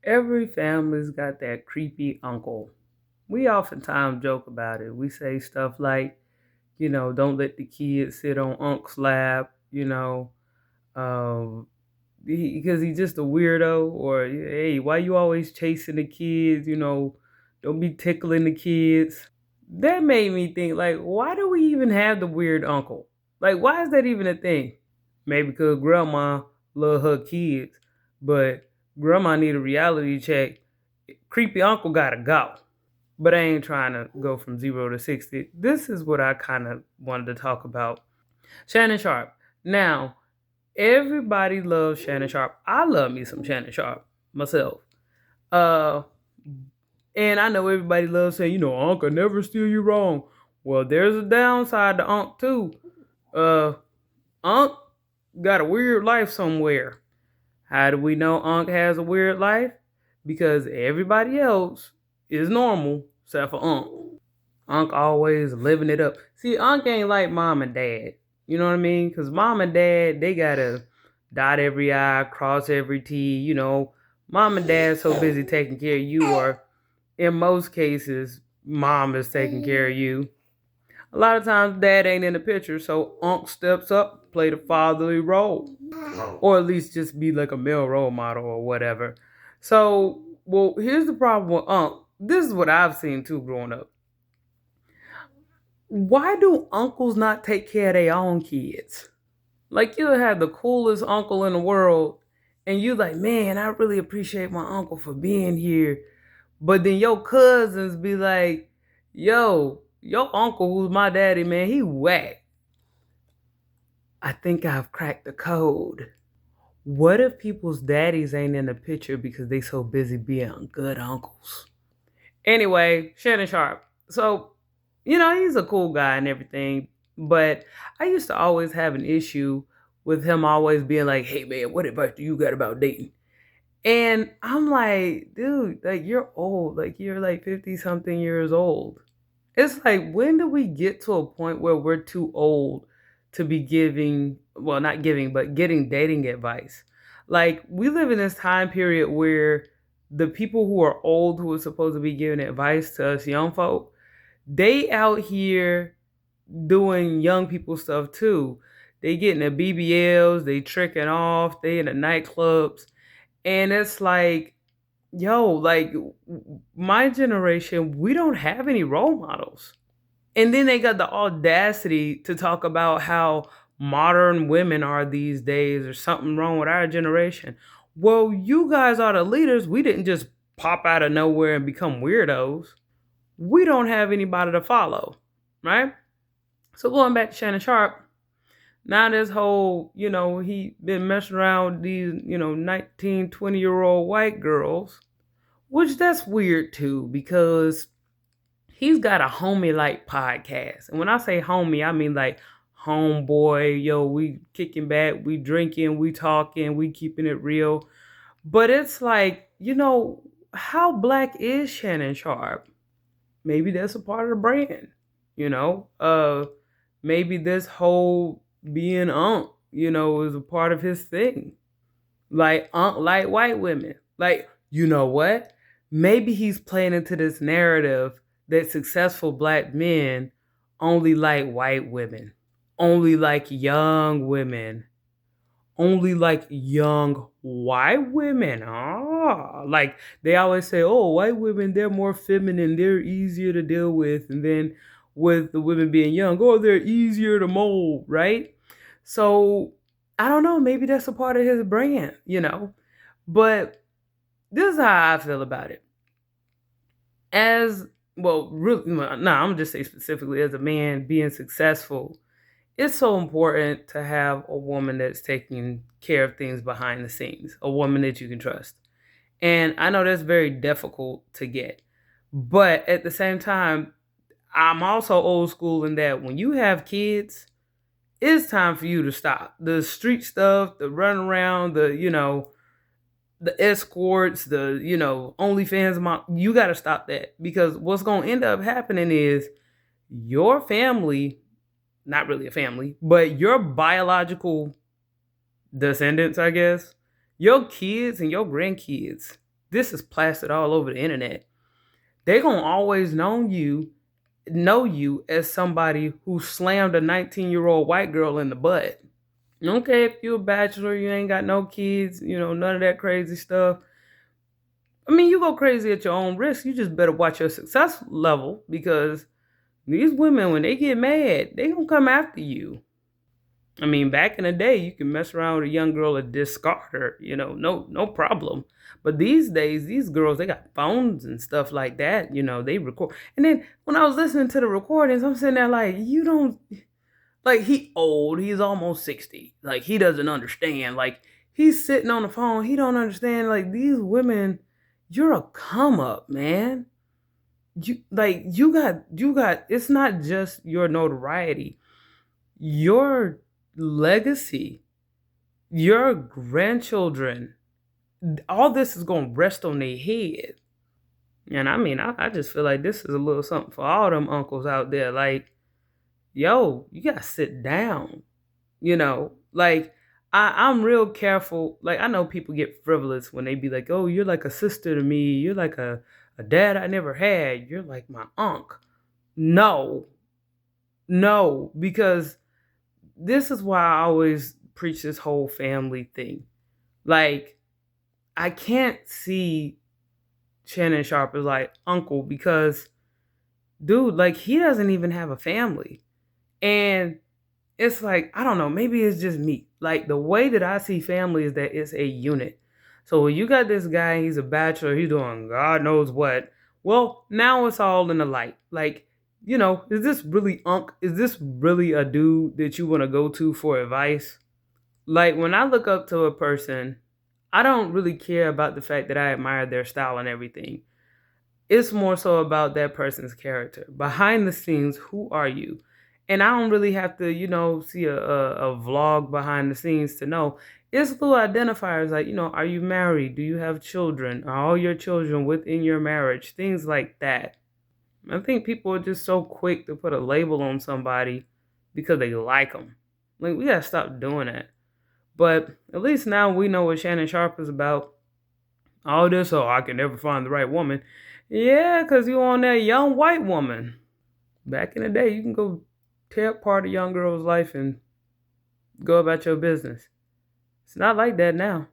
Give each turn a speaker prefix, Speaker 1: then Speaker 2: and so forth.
Speaker 1: Every family's got that creepy uncle. We oftentimes joke about it. We say stuff like, don't let the kids sit on unc's lap, um, because he's just a weirdo, or hey, why you always chasing the kids, don't be tickling the kids. That made me think, like, why do we even have the weird uncle? Like, why is that even a thing? Maybe because grandma love her kids, but grandma need a reality check. Creepy uncle gotta go. But I ain't trying to go from 0 to 60. This is what I kind of wanted to talk about. Shannon Sharpe. Now, everybody loves Shannon Sharpe. I love me some Shannon Sharpe myself. Uh, and I know everybody loves saying, Unc, I never steer you wrong. Well, there's a downside to Unc too. Uh, Unc got a weird life somewhere. How do we know Unc has a weird life? Because everybody else is normal except for Unc. Unc always living it up. See, Unc ain't like mom and dad. You know what I mean? Because mom and dad, they gotta dot every I, cross every T. Mom and dad so busy taking care of you, or in most cases, mom is taking care of you. A lot of times, dad ain't in the picture, so Unc steps up, play the fatherly role, or at least just be like a male role model or whatever. So, well, here's the problem with Unc. This is what I've seen too growing up. Why do uncles not take care of their own kids? Like, you'll have the coolest uncle in the world, and you like, man, I really appreciate my uncle for being here. But then your cousins be like, yo, your uncle who's my daddy, man, he whack. I think I've cracked the code. What if people's daddies ain't in the picture because they so busy being good uncles? Anyway, Shannon Sharpe. So, he's a cool guy and everything, but I used to always have an issue with him always being like, hey man, what advice do you got about dating? And I'm like, dude, like you're old. Like you're like 50 something years old. It's like, when do we get to a point where we're too old to be giving, well, not giving, but getting dating advice? Like, we live in this time period where the people who are old, who are supposed to be giving advice to us young folk, they out here doing young people stuff too. They getting the BBLs, they tricking off, they in the nightclubs. And it's like, yo, like my generation, we don't have any role models. And then they got the audacity to talk about how modern women are these days or something wrong with our generation. Well, you guys are the leaders. We didn't just pop out of nowhere and become weirdos. We don't have anybody to follow, right? So going back to Shannon Sharpe, now this whole, he been messing around with these, 19, 20-year-old white girls, which that's weird too, because he's got a homie like podcast. And when I say homie, I mean like homeboy, yo, we kicking back, we drinking, we talking, we keeping it real. But it's like, how black is Shannon Sharpe? Maybe that's a part of the brand, you know? Maybe this whole being is a part of his thing. Like like white women. Like, you know what? Maybe he's playing into this narrative that successful black men only like white women, only like young women, only like young white women. Like they always say, oh, white women, they're more feminine, they're easier to deal with. And then with the women being young, oh, they're easier to mold, right? So I don't know, maybe that's a part of his brand. But this is how I feel about it. As well, really, no, I'm gonna just say specifically as a man being successful, it's so important to have a woman that's taking care of things behind the scenes, a woman that you can trust. And I know that's very difficult to get. But at the same time, I'm also old school in that when you have kids, it's time for you to stop. The street stuff, the run around, the escorts, OnlyFans mom, you got to stop that, because what's going to end up happening is your family, not really a family, but your biological descendants, I guess, your kids and your grandkids, this is plastered all over the internet. They're gonna always know you as somebody who slammed a 19-year-old white girl in the butt. Okay, if you're a bachelor, you ain't got no kids, none of that crazy stuff. I mean, you go crazy at your own risk. You just better watch your success level, because these women, when they get mad, they gonna come after you. I mean, back in the day, you can mess around with a young girl and discard her, no problem. But these days, these girls, they got phones and stuff like that, they record. And then when I was listening to the recordings, I'm sitting there like, you don't, like, he old, he's almost 60. Like, he doesn't understand. Like, he's sitting on the phone, he don't understand. Like, these women, you're a come up, man. You got, it's not just your notoriety, your legacy, your grandchildren, all this is going to rest on their head. And I mean, I just feel like this is a little something for all them uncles out there. Like, yo, you got to sit down, like, I'm real careful. Like, I know people get frivolous when they be like, oh, you're like a sister to me. You're like a dad I never had. You're like my uncle. No, because this is why I always preach this whole family thing. Like, I can't see Shannon Sharpe as like uncle, because, dude, like, he doesn't even have a family. And it's like, I don't know, maybe it's just me. Like, the way that I see family is that it's a unit. So when you got this guy, he's a bachelor, he's doing God knows what. Well, now it's all in the light. Like, is this really Is this really a dude that you want to go to for advice? Like, when I look up to a person, I don't really care about the fact that I admire their style and everything. It's more so about that person's character. Behind the scenes, who are you? And I don't really have to, see a vlog behind the scenes to know. It's little identifiers like, are you married? Do you have children? Are all your children within your marriage? Things like that. I think people are just so quick to put a label on somebody because they like them. Like, we gotta stop doing that. But at least now we know what Shannon Sharpe is about. All this, oh, I can never find the right woman. Yeah, because you on that young white woman. Back in the day, you can go tear apart a young girl's life and go about your business. It's not like that now.